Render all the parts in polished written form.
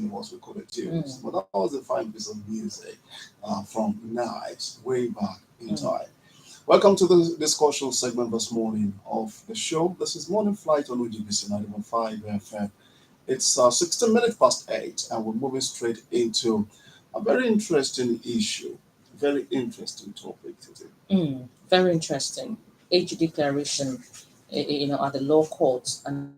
was we could choose. But that was a fine piece of music from Night, way back in time. Welcome to the discussion segment this morning of the show. This is Morning Flight on UGBC 91.5 FM. It's 16 minutes past 8, and we're moving straight into a very interesting issue, very interesting topic today. Very interesting. Age declaration, at the law courts, an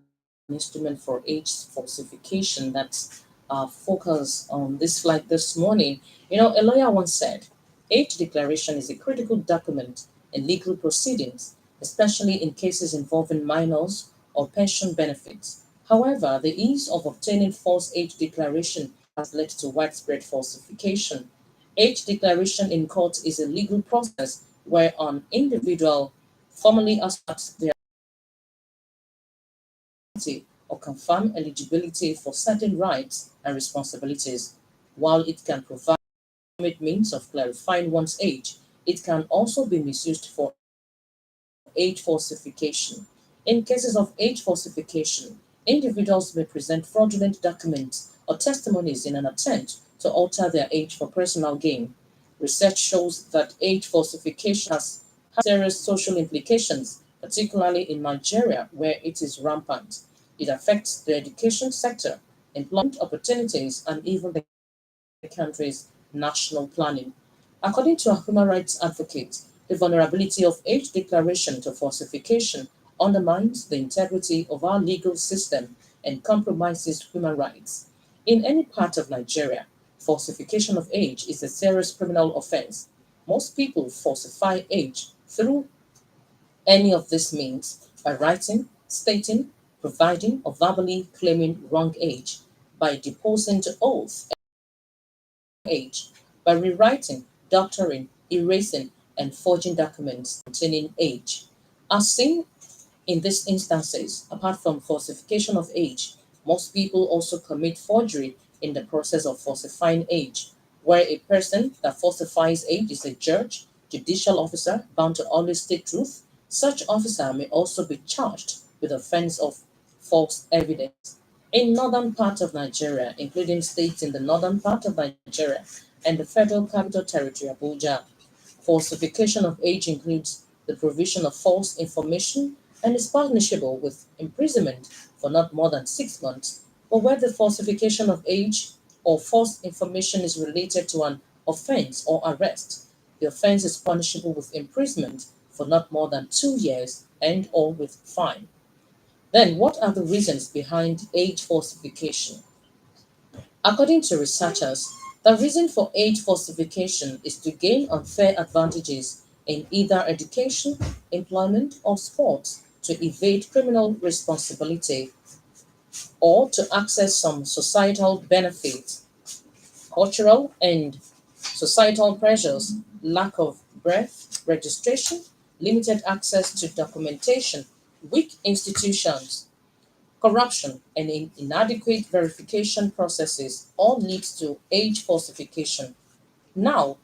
instrument for age falsification that's focus on this flight this morning. A lawyer once said, age declaration is a critical document in legal proceedings, especially in cases involving minors or pension benefits. However, the ease of obtaining false age declaration has led to widespread falsification. Age declaration in court is a legal process where an individual formally asserts their identity or confirm eligibility for certain rights and responsibilities. While it can provide a means of clarifying one's age, it can also be misused for age falsification. In cases of age falsification, individuals may present fraudulent documents or testimonies in an attempt to alter their age for personal gain. Research shows that age falsification has serious social implications, particularly in Nigeria, where it is rampant. It affects the education sector, employment opportunities, and even the country's national planning. According to a human rights advocate, the vulnerability of age declaration to falsification undermines the integrity of our legal system and compromises human rights. In any part of Nigeria, falsification of age is a serious criminal offense. Most people falsify age through any of these means by writing, stating, providing, or verbally claiming wrong age, by deposing to oath age, by rewriting, doctoring, erasing, and forging documents containing age. As seen in these instances, apart from falsification of age, most people also commit forgery in the process of falsifying age, where a person that falsifies age is a judge, judicial officer bound to always state truth. Such officer may also be charged with offense of false evidence. In northern part of Nigeria, including states in the northern part of Nigeria and the Federal Capital Territory, Abuja, falsification of age includes the provision of false information and is punishable with imprisonment for not more than 6 months, or where the falsification of age or false information is related to an offense or arrest. The offense is punishable with imprisonment for not more than 2 years and or with fine. Then, what are the reasons behind age falsification? According to researchers, the reason for age falsification is to gain unfair advantages in either education, employment, or sports, to evade criminal responsibility, or to access some societal benefits. Cultural and societal pressures, lack of birth registration, limited access to documentation, weak institutions, corruption, and inadequate verification processes all lead to age falsification. Now,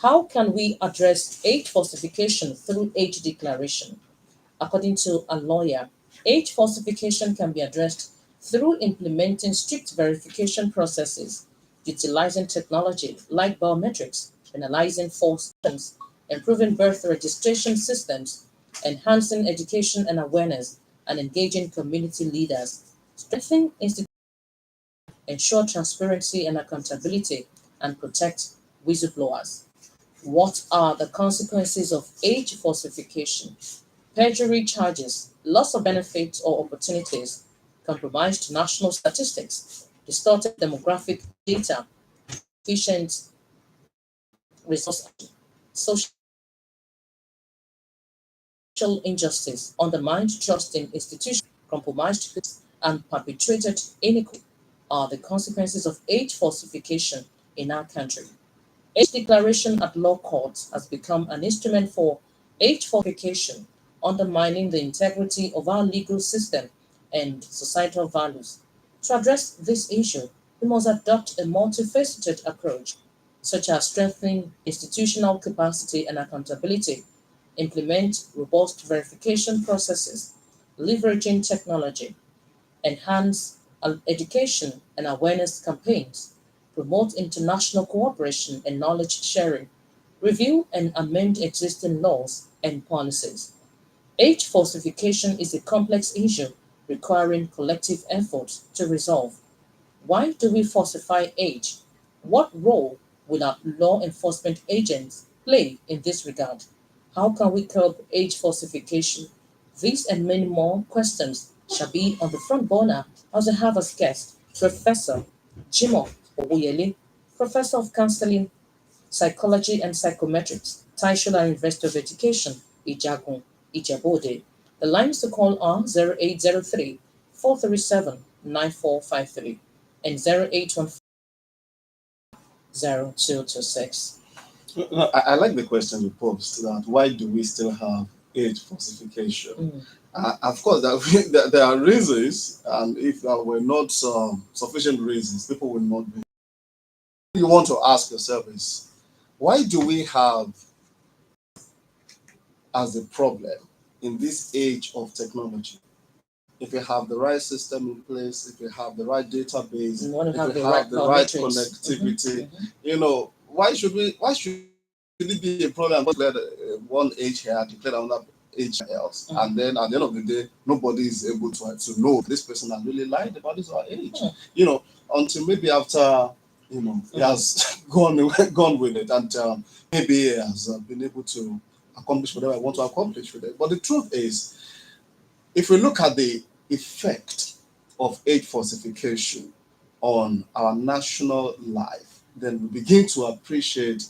how can we address age falsification through age declaration? According to a lawyer, age falsification can be addressed through implementing strict verification processes, utilizing technology like biometrics, analyzing false claims, improving birth registration systems, enhancing education and awareness, and engaging community leaders, strengthening institutions, ensure transparency and accountability, and protect whistleblowers. What are the consequences of age falsification? Perjury charges, loss of benefits or opportunities, compromised national statistics, distorted demographic data, insufficient resource, social injustice, undermined trust in institutions, compromised goods, and perpetuated inequality are the consequences of age falsification in our country. Age declaration at law courts has become an instrument for age falsification, undermining the integrity of our legal system and societal values. To address this issue, we must adopt a multifaceted approach, such as strengthening institutional capacity and accountability, implement robust verification processes, leveraging technology, enhance education and awareness campaigns, promote international cooperation and knowledge sharing, review and amend existing laws and policies. Age falsification is a complex issue requiring collective effort to resolve. Why do we falsify age? What role will our law enforcement agents play in this regard? How can we curb age falsification? These and many more questions shall be on the front burner as I have as guest Professor Jimo Obuyele, Professor of Counseling, Psychology and Psychometrics, Taishola University of Education, Ijagun, Ijebode. The lines to call are 0803 437 9453 and 0814 No, I like the question you posed that why do we still have age falsification? Of course, there are reasons, and if there were not sufficient reasons, people will not be. You want to ask yourself is why do we have as a problem in this age of technology? If you have the right system in place, if you have the right database, You want if to have you the have right the right biometrics. connectivity, why should we? Why should it be a problem? Declare one age here, declare another age else, and then at the end of the day, nobody is able to know this person has really lied about his or her age. Until maybe after he has gone with it, and maybe he has been able to accomplish whatever I want to accomplish with it. But the truth is, if we look at the effect of age falsification on our national life, then we begin to appreciate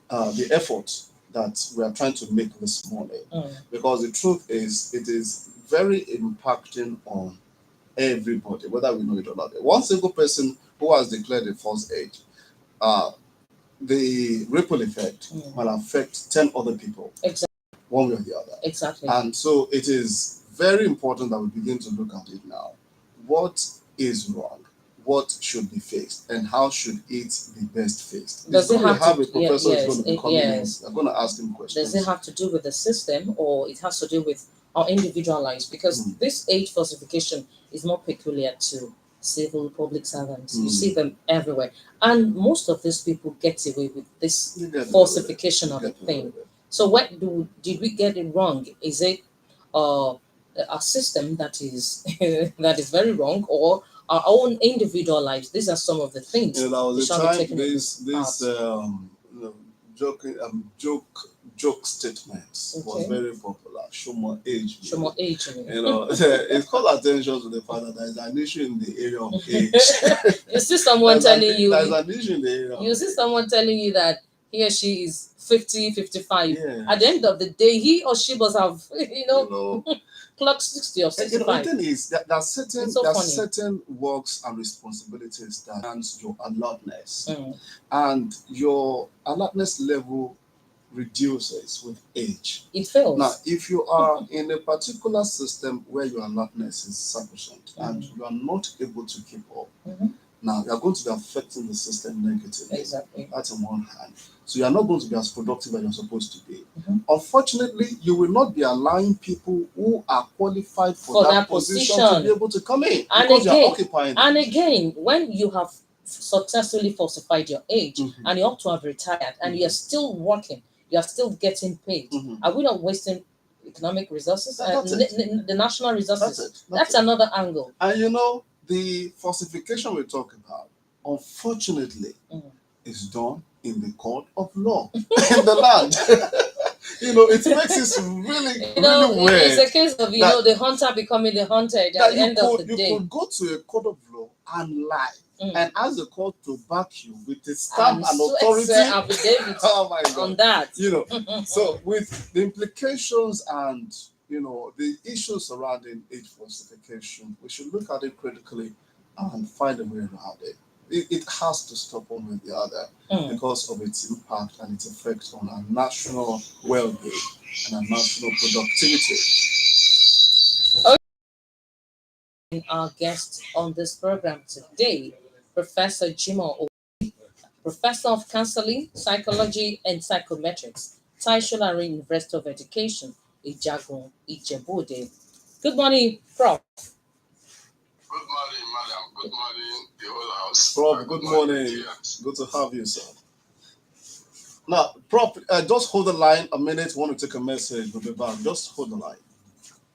the effort that we are trying to make this morning. Because the truth is, it is very impacting on everybody, whether we know it or not. One single person who has declared a false age, the ripple effect will affect 10 other people, Exactly. one way or the other. Exactly. And so it is very important that we begin to look at it now. What is wrong? What should be fixed? And how should it be best fixed? Does it have have to? a professor Yes, who's going to be coming yes. in. I'm going to ask him questions. Does it have to do with the system, or it has to do with our individual lives? Because this age falsification is not peculiar to civil public servants. You see them everywhere, and most of these people get away with this falsification of a thing. So what did we get it wrong? Is it a system that is that is very wrong, or our own individual lives? These are some of the things. There was we a shall be time taking into this joke statements was Okay. very popular. Show more age. Show more age. It called attention to the fact that there is an issue in the area of age. You see someone telling you, there's an issue in the area. you see someone telling you that he or she is 50, 55. Yeah. At the end of the day, he or she must have, clocked 60 or The 65. thing is that there are funny. certain works and responsibilities that enhance your alertness, and your alertness level reduces with age. It fails. Now, if you are in a particular system where your alertness is sufficient and you are not able to keep up, now you are going to be affecting the system negatively. Exactly. That's on one hand. So you are not going to be as productive as you're supposed to be. Unfortunately, you will not be allowing people who are qualified for that position to be able to come in, because you are occupying. And again, when you have successfully falsified your age and you ought to have retired and you are still working, you are still getting paid, are we not wasting economic resources? The national resources. That's another angle. And the falsification we talk about, unfortunately, is done in the court of law in the land. It makes it really weird. It's a case of the hunter becoming the hunted at the end of the day. You could go to a court of law and lie and ask the court to back you with a stamp and authority affidavit oh my God. on that. So with the implications and the issues surrounding age falsification, we should look at it critically and find a way around it. It has to stop one with the other because of its impact and its effect on our national well-being and our national productivity. Our guest on this program today, Professor Jimo, Professor of Counseling, Psychology and Psychometrics, Taishola University of Education, Ijagun, Ijebode. Good morning, Prof. Good morning, Madam. Good morning, the whole house. Prof, good morning. Good to have you, sir. Now, Prof, just hold the line a minute. Want to take a message? We'll be back. Just hold the line.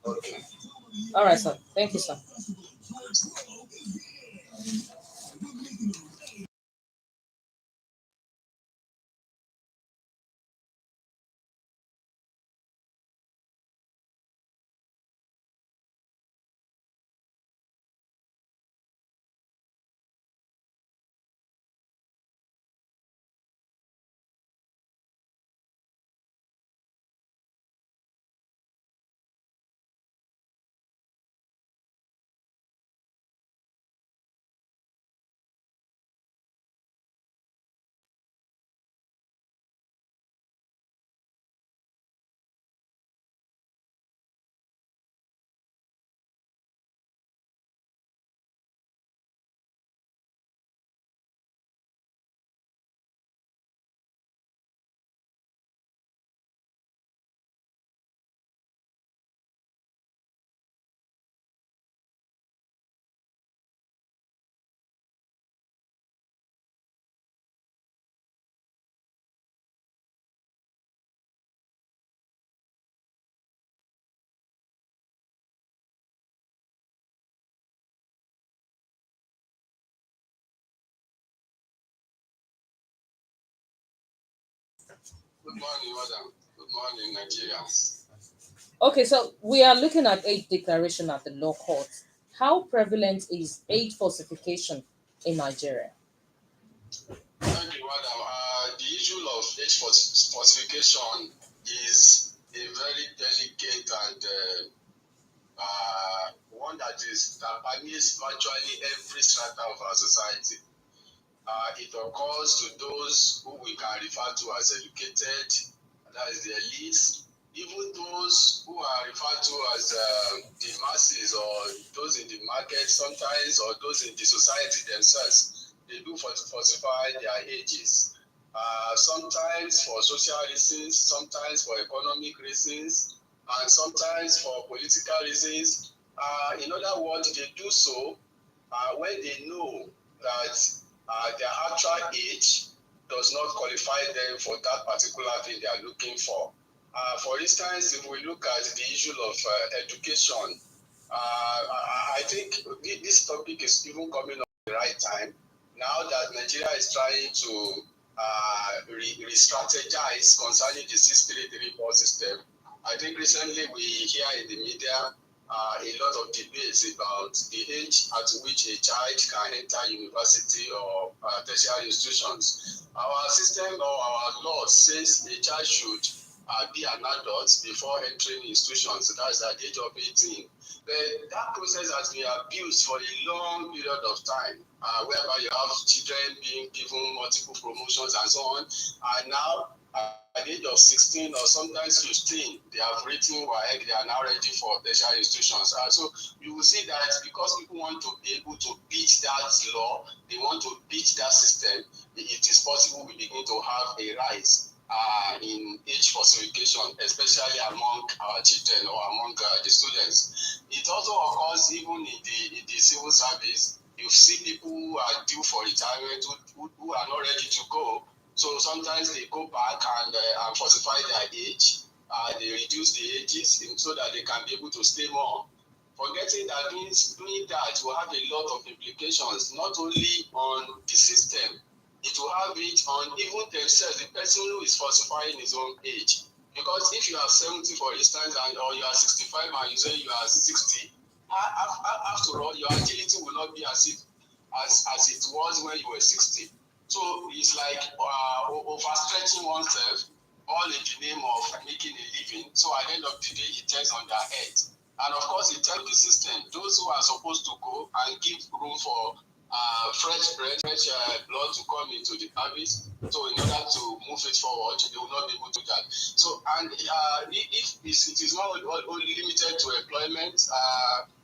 Okay. All right, sir. Thank you, sir. Good morning, madam. Good morning, Nigerians. Okay, so we are looking at age declaration at the law court. How prevalent is age falsification in Nigeria? Thank you, madam. The issue of age falsification is a very delicate and one that permeates virtually every strata of our society. It occurs to those who we can refer to as educated, that is the elites, even those who are referred to as the masses or those in the market sometimes, or those in the society themselves. They do falsify their ages. Sometimes for social reasons, sometimes for economic reasons, and sometimes for political reasons. In other words, they do so when they know that their actual age does not qualify them for that particular thing they are looking for. For instance, if we look at the issue of education, I think this topic is even coming up at the right time. Now that Nigeria is trying to re-strategize concerning the 6334 system, I think recently we hear in the media a lot of debates about the age at which a child can enter university or tertiary institutions. Our system or our law says a child should be an adult before entering institutions. That's at the age of 18. But that process has been abused for a long period of time, whereby you have children being given multiple promotions and so on. And now, at the age of 16 or sometimes 15, they have written WAEC, they are now ready for tertiary institutions. So you will see that because people want to be able to beat that law, they want to beat that system, it is possible we begin to have a rise in age falsification, especially among our children or among the students. It also occurs even in the civil service. You see people who are due for retirement who are not ready to go. So sometimes they go back and falsify their age. They reduce the ages so that they can be able to stay more. Forgetting that doing that will have a lot of implications, not only on the system, it will have it on even themselves, the person who is falsifying his own age. Because if you are 70, for instance, or you are 65 and you say you are 60, after all, your agility will not be as it was when you were 60. So it's like overstretching oneself, all in the name of making a living. So at the end of the day, it turns on their head. And of course, it tells the system, those who are supposed to go and give room for fresh blood to come into the service. So in order to move it forward, they will not be able to do that. So, and if it is not only limited to employment,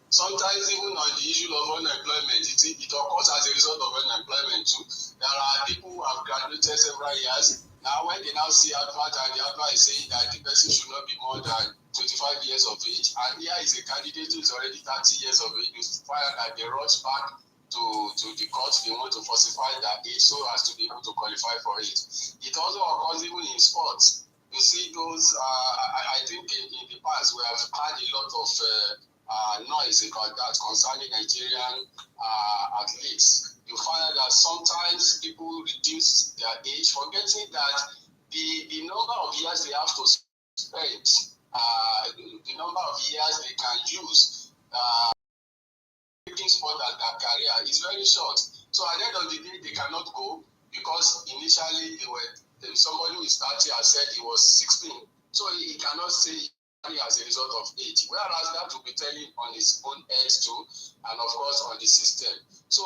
sometimes even on the issue of unemployment, it occurs as a result of unemployment too. There are people who have graduated several years. Now, when they now see advert and the advert is saying that the person should not be more than 25 years of age, and here is a candidate who is already 30 years of age, you find that they rush back to the court. They want to falsify their age so as to be able to qualify for it. It also occurs even in sports. You see those, I think in the past we have had a lot of noise about that concerning Nigerian athletes. You find out that sometimes people reduce their age, forgetting that the number of years they have to spend, the number of years they can use sport as their career is very short. So at the end of the day, they cannot go because initially somebody who is 30 has said he was 16. So he cannot say as a result of age. Whereas that will be telling on his own head too, and of course on the system. So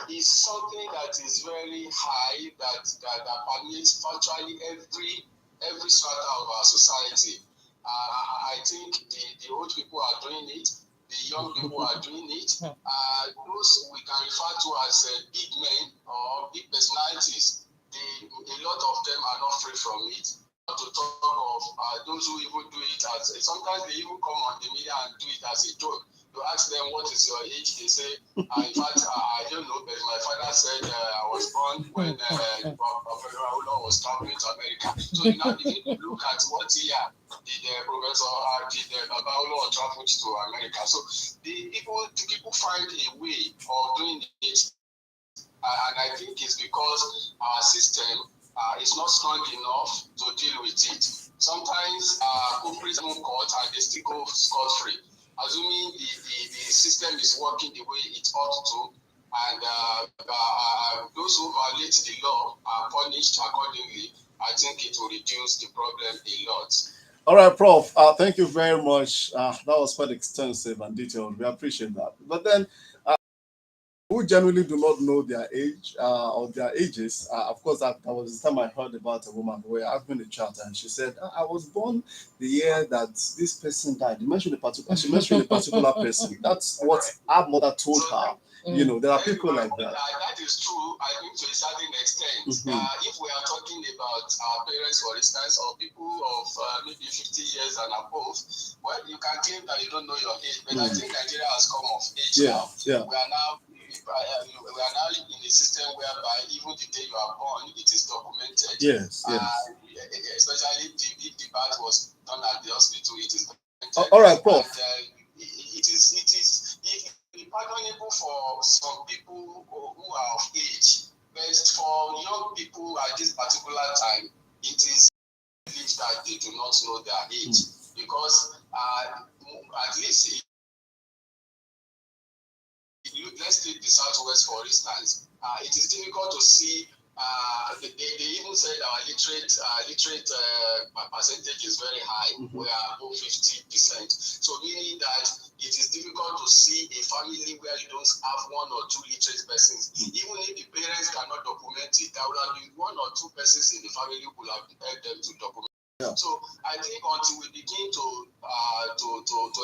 it's something that is very high that permeates virtually every strata of our society. I think the old people are doing it. The young people are doing it. Those we can refer to as big men or big personalities, a lot of them are not free from it. Not to talk of those who even do it as sometimes they even come on the media and do it as a joke. You ask them what is your age, they say, in fact, I don't know, but my father said I was born when Awobajo was traveling to America. So you now begin to look at what year did Professor Awobajo travel to America. So the people find a way of doing it, and I think it's because our system is not strong enough to deal with it. Sometimes culprits don't caught and they still go scot-free, assuming the system is working the way it ought to, and those who violate the law are punished accordingly. I think it will reduce the problem a lot. All right, Prof. Thank you very much. That was quite extensive and detailed. We appreciate that. But then, who generally do not know their age or their ages. Of course, that was the time I heard about a woman who was having a chat, and she said, "I was born the year that this person died." She mentioned a particular person. That's what our mother told her. You know, there are people like that. That is true, I think, to a certain extent. If we are talking about our parents, for instance, or people of maybe 50 years and above, well, you can claim that you don't know your age, but I think Nigeria has come of age now. Yeah. We are now in a system whereby even the day you are born, it is documented. Yes. Especially if the birth was done at the hospital, it is documented. All right, Prof. And, it is pardonable for some people who are of age, but for young people at this particular time, it is believed that they do not know their age because at least let's take the Southwest for instance. It is difficult to see. They even said our literate percentage is very high. We are above 50%. So meaning that it is difficult to see a family where you don't have one or two literate persons. Even if the parents cannot document it, there will have been one or two persons in the family who will have helped them to document. So I think until we begin to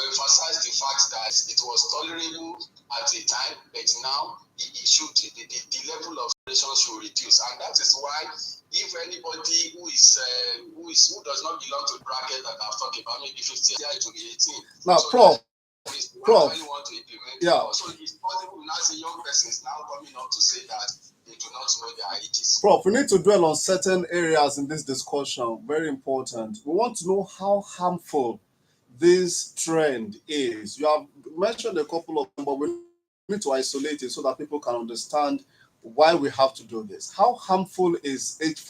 emphasize the fact that it was tolerable at a time, but now the level of relation should reduce, and that is why if anybody who does not belong to the bracket that I've talked about, maybe 50 years to be 18. Now, so Prof. Want to implement Yeah. So it's possible now see young persons now coming up to say that they do not know their ages. Prof, we need to dwell on certain areas in this discussion. Very important. We want to know how harmful this trend is. You have mentioned a couple of them, but we need to isolate it so that people can understand why we have to do this. How harmful is it?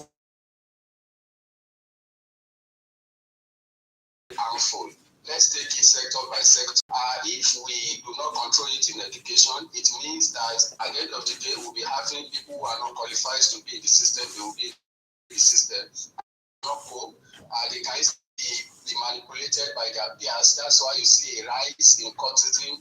Harmful. Let's take it sector by sector. If we do not control it in education, it means that at the end of the day, we'll be having people who are not qualified to be in the system. They will be in the system. They can be manipulated by their peers. That's why you see a rise in courtism,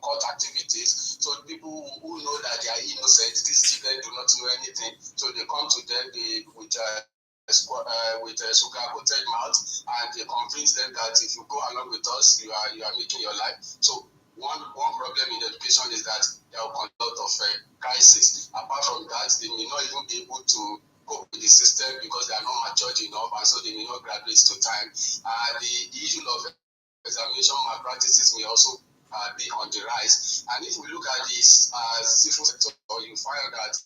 court activities. So people who know that they are innocent, these children do not know anything. So they come to them with a sugar-coated mouth, and they convince them that if you go along with us, you are making your life. So one problem in education is that there will be a lot of crisis. Apart from that, they may not even be able to cope with the system because they are not matured enough, and so they may not graduate to time. The issue of examination malpractices may also be on the rise. And if we look at this civil sector, you find that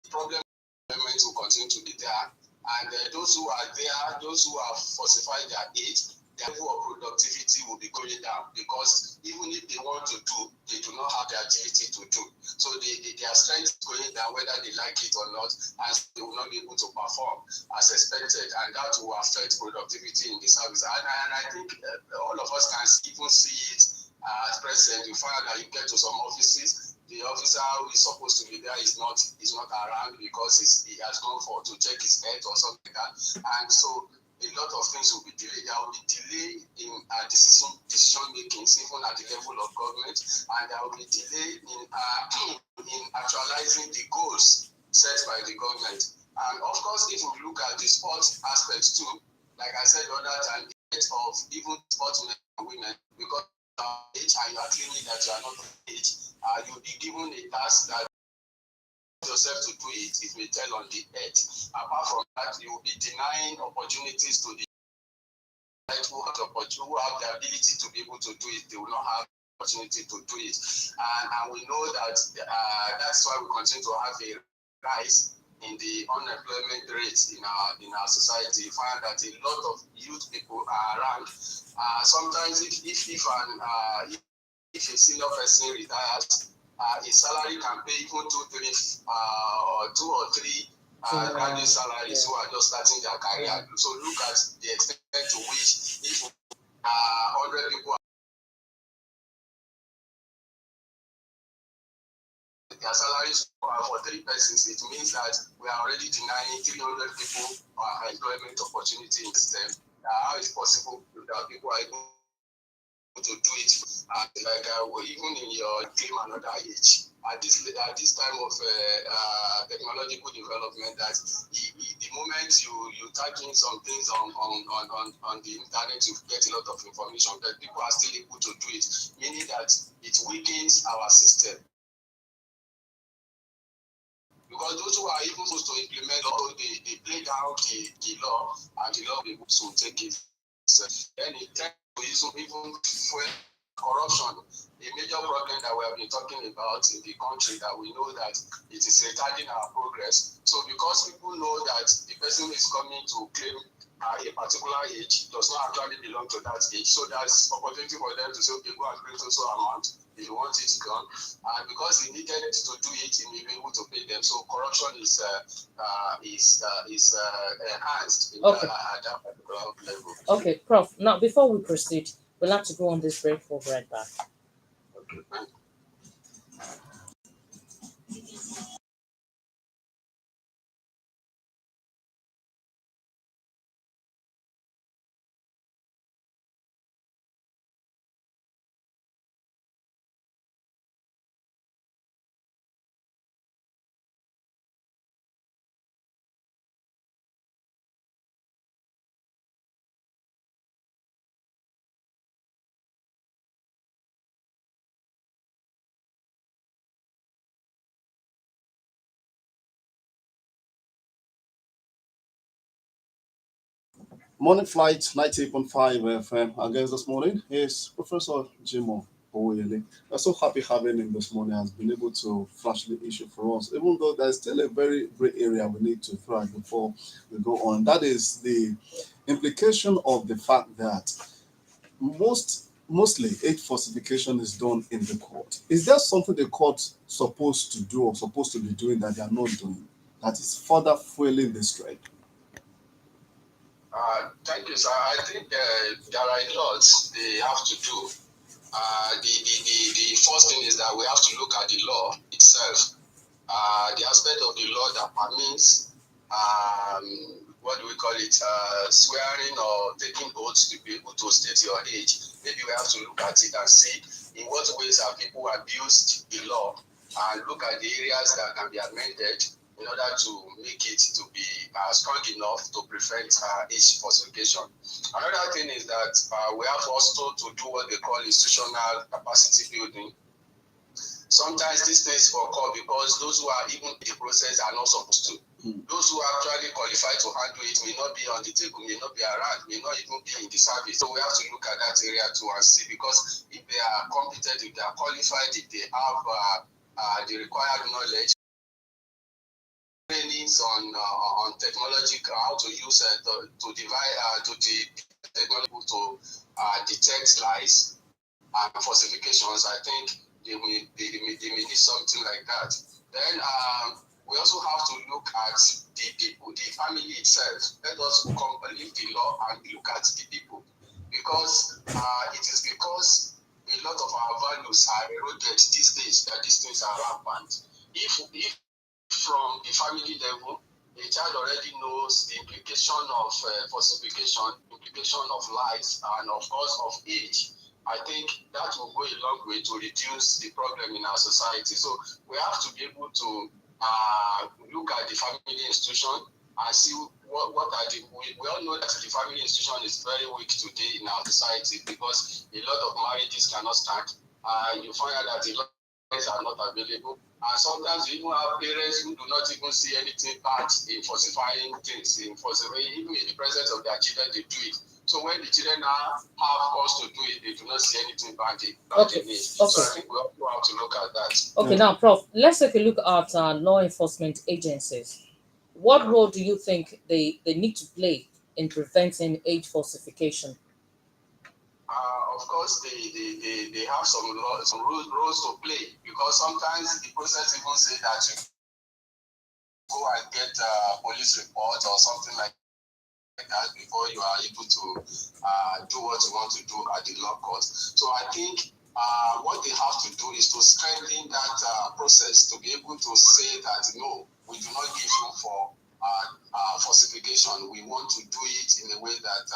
the problem will continue to be there. And those who are there, those who have falsified their age, their level of productivity will be going down, because even if they want to do, they do not have the activity to do. So their strength is going down, whether they like it or not, and they will not be able to perform as expected, and that will affect productivity in the service. And I think all of us can even see it at present. You find that you get to some offices, the officer who is supposed to be there is not around, because he has gone to check his health or something like that. And so a lot of things will be delayed. There will be delay in decision making, even at the level of government, and there will be delay in actualizing the goals set by the government. And of course, if we look at the sports aspects too, like I said the other time, of even sportsmen and women, because age and you are claiming that you are not of age, you'll be given a task that yourself to do it, it may tell on the earth. Apart from that, you will be denying opportunities to the who have the ability to be able to do it. They will not have the opportunity to do it. And we know that that's why we continue to have a rise in the unemployment rates in our society. You find that a lot of youth people are around. Sometimes if a senior person retires, his salary can pay even 2 or 3 graduate salaries who are just starting their career. So look at the extent to which if 100 people their salaries for 3 persons, it means that we are already denying 300 people employment opportunity in the system. How is it possible that people are able to do it even in your claim another age at this time of technological development, that the moment you type in some things on the internet, you get a lot of information, but people are still able to do it, meaning that it weakens our system. Because those who are even supposed to implement law, they play down the law, and the law will be able to take it. Then it tends to even fuel corruption, a major problem that we have been talking about in the country, that we know that it is retarding our progress. So because people know that the person who is coming to claim a particular age does not actually belong to that age, so there's opportunity for them to say, okay, go and create also amount if you want it gone. And because he needed to do it, he may be able to pay them. So corruption is enhanced at that particular level. Okay, Prof. Now, before we proceed, we'll have to go on this break. We'll be right back. Okay. Morning flight 98.5 FM. Our guest this morning is Professor Jimo Owoyele. We're so happy having him this morning. Has been able to flash the issue for us, even though there's still a very gray area we need to throw out before we go on. That is the implication of the fact that mostly age falsification is done in the court. Is there something the court supposed to do or supposed to be doing that they are not doing that is further fueling this trend? Thank you, sir. I think there are a lot they have to do. The first thing is that we have to look at the law itself. The aspect of the law that permits, what do we call it, swearing or taking oaths to be able to state your age. Maybe we have to look at it and see in what ways have people abused the law, and look at the areas that can be amended in order to make it to be strong enough to prevent age falsification. Another thing is that we have also to do what they call institutional capacity building. Sometimes this takes for call because those who are even in the process are not supposed to. Those who actually qualify to handle it may not be on the table, may not be around, may not even be in the service. So we have to look at that area too and see, because if they are competent, if they are qualified, if they have the required knowledge, trainings on technology, how to use to the technology to detect lies and falsifications, I think they may need something like that. Then we also have to look at the people, the family itself. Let us leave the law and look at the people, because it is because a lot of our values are eroded these days that these things are rampant. If from the family level, a child already knows the implication of falsification, implication of lies, and of course of age, I think that will go a long way to reduce the problem in our society. So we have to be able to look at the family institution and see what are the. We all know that the family institution is very weak today in our society, because a lot of marriages cannot stand. You find out that a lot of things are not available. And sometimes you even have parents who do not even see anything bad in falsifying things, even in the presence of their children, they do it. So when the children now have cause to do it, they do not see anything bad in it. So I think we also have to look at that. Okay, now, Prof, let's take a look at law enforcement agencies. What role do you think they need to play in preventing age falsification? Of course, they have some roles to play, because sometimes the process even say that you go and get a police report or something like that before you are able to do what you want to do at the law court. So I think what they have to do is to strengthen that process, to be able to say that no, we do not give room for falsification. We want to do it in a way that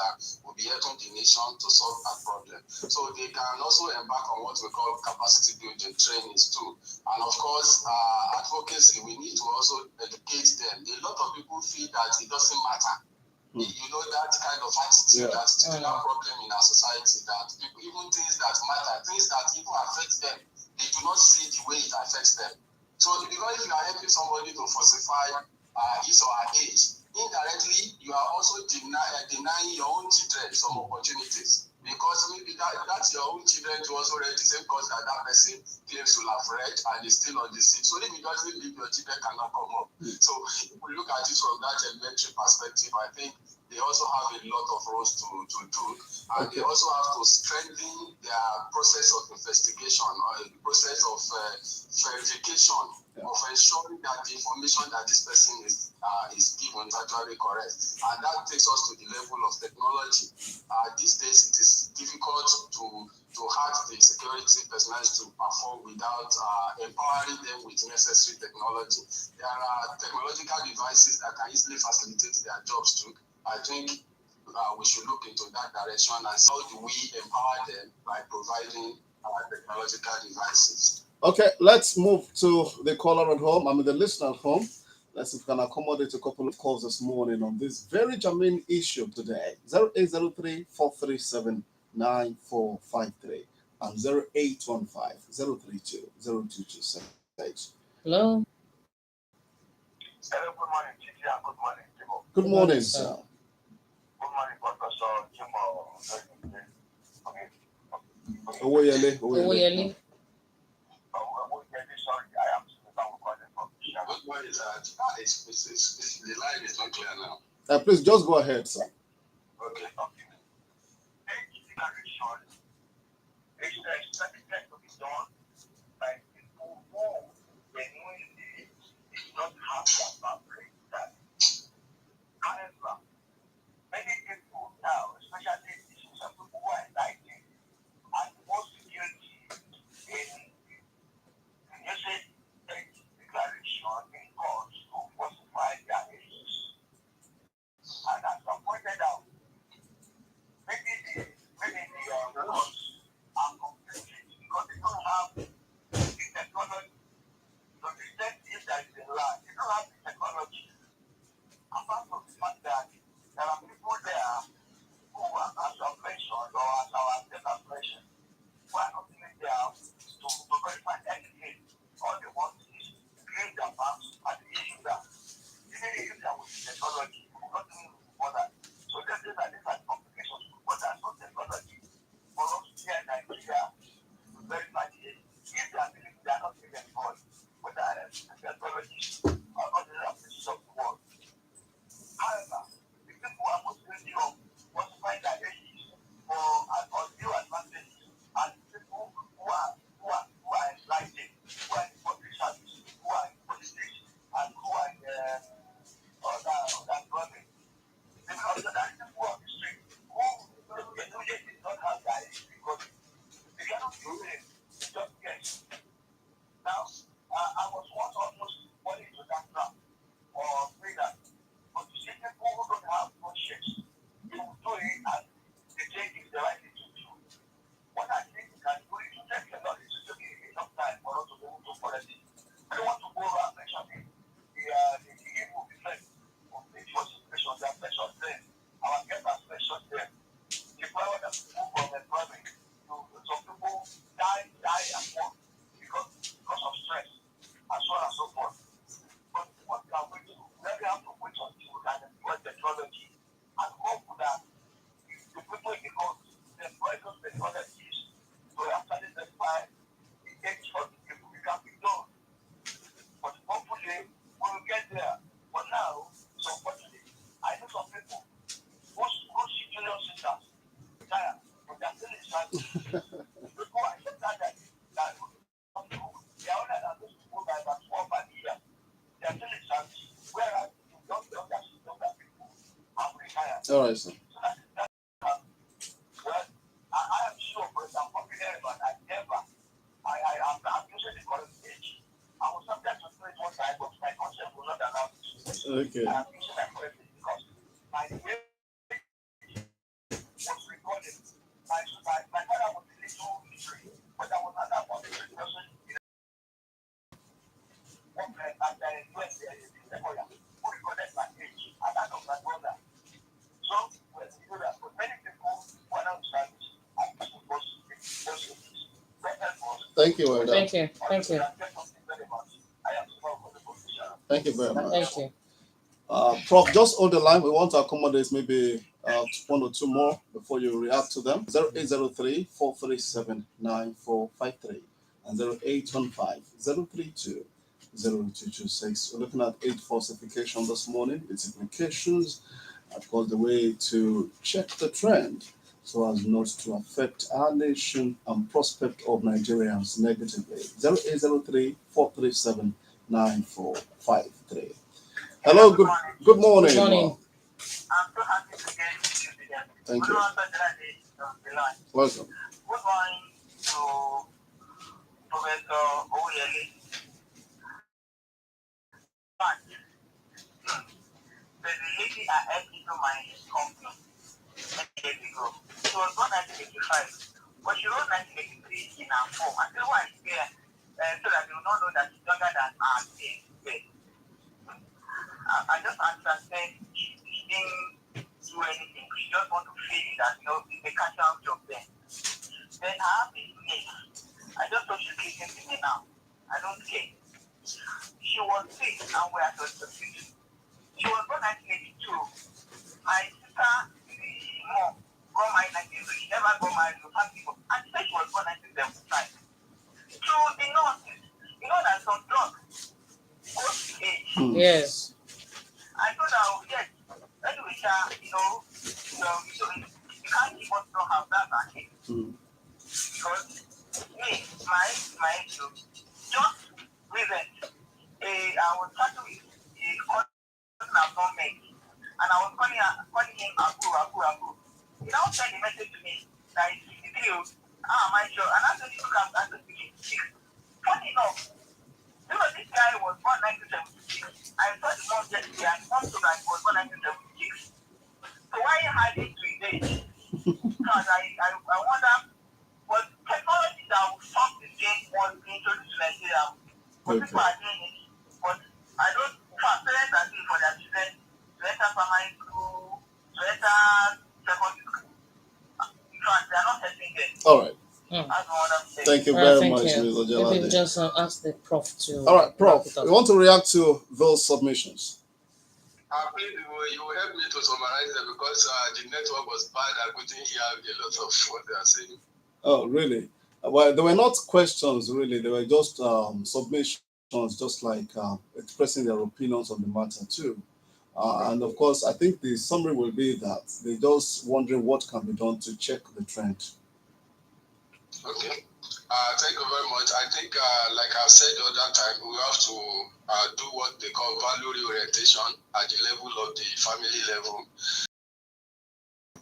will be helping the nation to solve that problem. So they can also embark on what we call capacity building trainings too. And of course, advocacy, we need to also educate them. A lot of people feel that it doesn't matter. You know, that kind of attitude, that's still a problem in our society, that people, even things that matter, things that even affect them, they do not see the way it affects them. So because if you are helping somebody to falsify his or her age, indirectly you are also denying your own children some opportunities, because maybe that's your own children to also read the same course that person claims to have read and is still on the seat. So if it doesn't leave, your children cannot come up. So if we look at it from that elementary perspective, I think they also have a lot of roles to do, and they also have to strengthen their process of investigation or the process of verification of ensuring that the information that this person is given is actually correct. And that takes us to the level of technology. These days, it is difficult to have the security personnel to perform without empowering them with necessary technology. There are technological devices that can easily facilitate their jobs too. I think we should look into that direction and see how do we empower them by providing technological devices. Okay, let's move to the caller at home. The listener at home. Let's see if we can accommodate a couple of calls this morning on this very germane issue today. 0803-437-9453 and 0815-032-0226. Hello? Hello, good morning, Titi, and good morning, Debo. Good morning, sir. Good morning, Professor Jimo. Owoyele. Owoyele. Sorry, I am calling from Bishop. Good morning, sir. The line is not clear now. Please just go ahead, sir. Okay. Age declaration is expected to be done by people who genuinely did not have their fabric that. However, many people now, especially some people who are enlightened, and most guilty in using age declaration in courts to falsify their ages. And as I pointed out, maybe the courts are completely because they don't have the technology to detect if there is a lie. They don't have the technology. Apart from the fact that there are people there who are, as I mentioned, or as our data mentioned, who are not even there to verify anything. All they want is to claim their marks and issue that. Even if have to wait until we can employ technology and hope that the people in the court employ those technologies to actually specify the age of the people we can be done. But hopefully we will get there. But now, so unfortunately, I know some people whose junior sisters retire, but they're still in service. Before I said that some people, they are older than those people by about 4 or 5 years. They are still in service. Whereas the younger people have retired. All right, sir. So that's well, I am sure, for example, I'm using the current age. I was subject to do it one time, but my conscience will not allow me to. Okay. I am using my current age because my age was recorded. My father was a little history, but I was not that one person in one place and then went there in the area who recorded my age and that of my brother. So, when you do that, but many people who are not service, I think it was Thank you, Elder. Thank you. Thank you. Thank you very much. Thank you. Prof, just hold the line. We want to accommodate maybe one or two more before you react to them. 0803 437 9453 and 0815 032 0226. We're looking at age falsification this morning, its implications, of course, the way to check the trend so as not to affect our nation and prospect of Nigerians negatively. 0803 437 9453. Hello, good morning. Good morning. I'm so happy to get you today. Thank you. Good Welcome. morning to Professor Oyele. There's a lady I had into my company many years ago. She was born 1985, but she wrote 1983 in her form. I said, why is there? So that you will not know that she's younger than her age. I just understand she didn't do anything. She just want to feel that, it's a casual job then. Then I have a name. I just thought she's listening to me now. I don't care. She was sick and we are to hospital. She was born 1982. My sister, the mom, got married 1983. She never got married to family. And she said she was born 1975. To the nurses, that some drugs go to age. Yes. I told her, yes. Anyway, you can't keep us from house. That's our case. Because me, my issue, just recent, I was talking with a cousin I've not met, and I was calling him Abu. He now sent a message to me that he's 53 years. Am I sure? And I said, look, I'm speaking 6. Funny enough, this guy was born 1976. I saw the mom yesterday, and the mom told me he was born 1976. So why are you hiding to his age? Because I wonder, was technology that will stop the game was being introduced to Nigeria. But people are doing it. But I don't, parents are doing it for their children to enter primary school, to enter secondary school. In fact, they are not helping them. All right. That's what I'm saying. Thank you very Thank much, you. Ms. Maybe Ojelade. we just ask the prof to. All right, Prof, wrap it up. we want to react to those submissions. Please, you will help me to summarize them because the network was bad. I couldn't hear a lot of what they are saying. Oh, really? Well, they were not questions, really. They were just submissions, just like expressing their opinions on the matter, too. And of course, I think the summary will be that they're just wondering what can be done to check the trend. Okay. Thank you very much. I think, like I said the other time, we have to do what they call value reorientation at the level of the family level.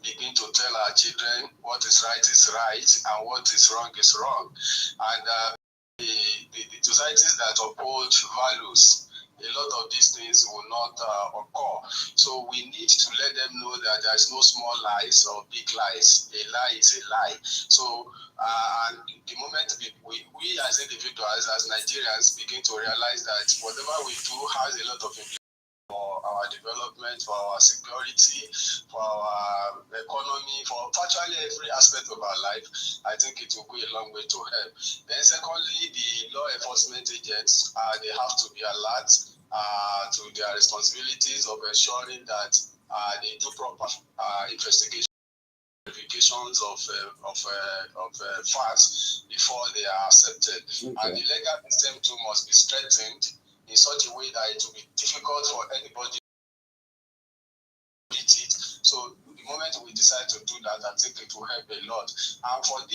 Begin to tell our children what is right and what is wrong. And the societies that uphold values, a lot of these things will not occur. So we need to let them know that there is no small lies or big lies. A lie is a lie. So and the moment we as individuals, as Nigerians, begin to realize that whatever we do has a lot of implications for our development, for our security, for our economy, for virtually every aspect of our life, I think it will go a long way to help. Then secondly, the law enforcement agents, they have to be alert to their responsibilities of ensuring that they do proper investigation, verifications of facts before they are accepted. Okay. And the legal system too must be strengthened in such a way that it will be difficult for anybody to beat it. So the moment we decide to do that, I think it will help a lot. And for